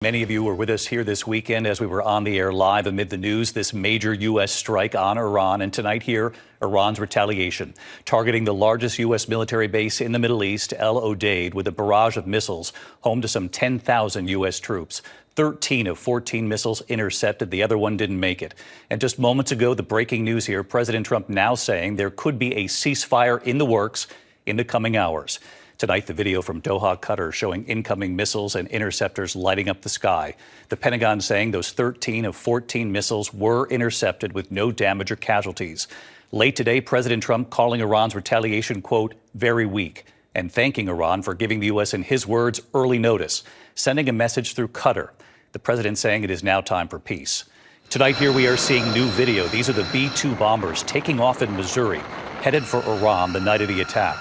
Many of you were with us here this weekend as we were on the air live amid the news, this major U.S. strike on Iran. And tonight here, Iran's retaliation, targeting the largest U.S. military base in the Middle East, El Odeid, with a barrage of missiles home to some 10,000 U.S. troops. 13 of 14 missiles intercepted. The other one didn't make it. And just moments ago, the breaking news here, President Trump now saying there could be a ceasefire in the works in the coming hours. Tonight, the video from Doha, Qatar, showing incoming missiles and interceptors lighting up the sky. The Pentagon saying those 13 of 14 missiles were intercepted with no damage or casualties. Late today, President Trump calling Iran's retaliation, quote, very weak, and thanking Iran for giving the U.S., in his words, early notice, sending a message through Qatar. The president saying it is now time for peace. Tonight here we are seeing new video. These are the B-2 bombers taking off in Missouri, headed for Iran the night of the attack.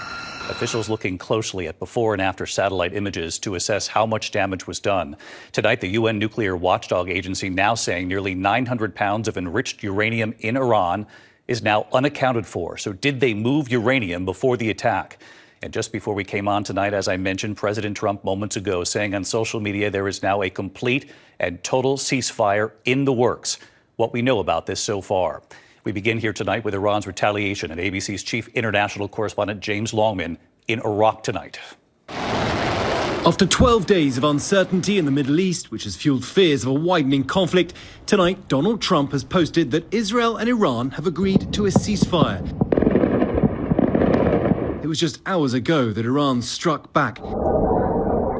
Officials looking closely at before and after satellite images to assess how much damage was done. Tonight, the UN nuclear watchdog agency now saying nearly 900 pounds of enriched uranium in Iran is now unaccounted for. So did they move uranium before the attack? And just before we came on tonight, as I mentioned, President Trump moments ago saying on social media there is now a complete and total ceasefire in the works. What we know about this so far. We begin here tonight with Iran's retaliation and ABC's chief international correspondent James Longman in Iraq tonight. After 12 days of uncertainty in the Middle East, which has fueled fears of a widening conflict, tonight Donald Trump has posted that Israel and Iran have agreed to a ceasefire. It was just hours ago that Iran struck back.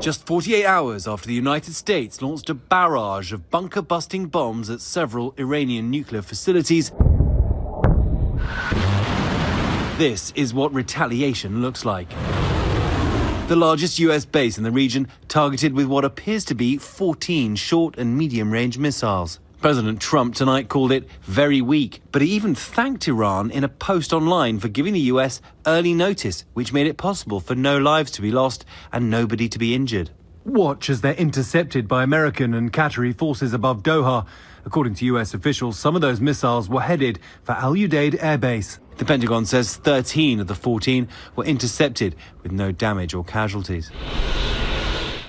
Just 48 hours after the United States launched a barrage of bunker-busting bombs at several Iranian nuclear facilities. This is what retaliation looks like. The largest US base in the region targeted with what appears to be 14 short and medium-range missiles. President Trump tonight called it very weak, but he even thanked Iran in a post online for giving the US early notice, which made it possible for no lives to be lost and nobody to be injured. Watch as they're intercepted by American and Qatari forces above Doha. According to US officials, some of those missiles were headed for Al Udeid Air Base. The Pentagon says 13 of the 14 were intercepted with no damage or casualties.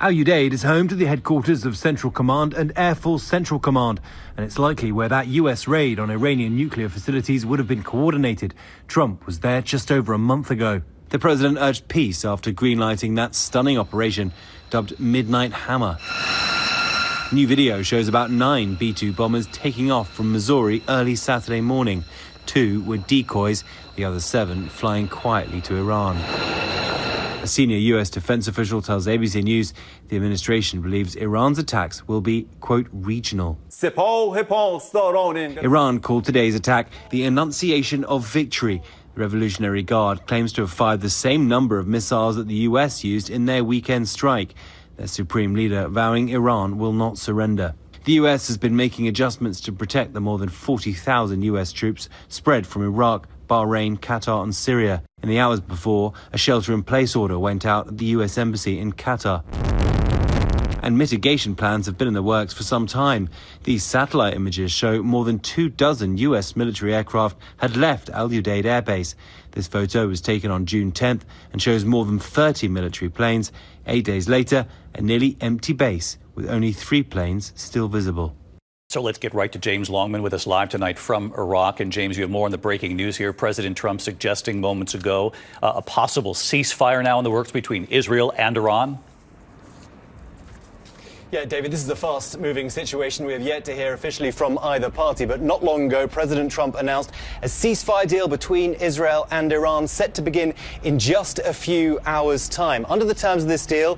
Al Udeid is home to the headquarters of Central Command and Air Force Central Command, and it's likely where that US raid on Iranian nuclear facilities would have been coordinated. Trump was there just over a month ago. The president urged peace after greenlighting that stunning operation, dubbed Midnight Hammer. New video shows about 9 B-2 bombers taking off from Missouri early Saturday morning. 2 were decoys, the other 7 flying quietly to Iran. A senior US defense official tells ABC News the administration believes Iran's attacks will be, quote, regional. Iran called today's attack the Annunciation of Victory. The Revolutionary Guard claims to have fired the same number of missiles that the US used in their weekend strike. Their supreme leader vowing Iran will not surrender. The US has been making adjustments to protect the more than 40,000 US troops spread from Iraq, Bahrain, Qatar and Syria. In the hours before, a shelter-in-place order went out at the US Embassy in Qatar. And mitigation plans have been in the works for some time. These satellite images show more than 24 US military aircraft had left Al Udeid Air Base. This photo was taken on June 10th and shows more than 30 military planes. 8 days later, a nearly empty base with only 3 planes still visible. So let's get right to James Longman with us live tonight from Iraq. And James, you have more on the breaking news here. President Trump suggesting moments ago a possible ceasefire now in the works between Israel and Iran. Yeah, David, this is a fast-moving situation. We have yet to hear officially from either party, but not long ago, President Trump announced a ceasefire deal between Israel and Iran set to begin in just a few hours' time. Under the terms of this deal,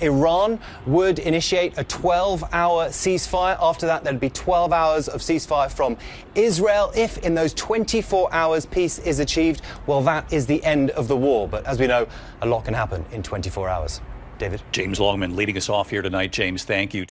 Iran would initiate a 12-hour ceasefire. After that, there'd be 12 hours of ceasefire from Israel. If in those 24 hours peace is achieved, well, that is the end of the war. But as we know, a lot can happen in 24 hours. David? James Longman leading us off here tonight. James, thank you.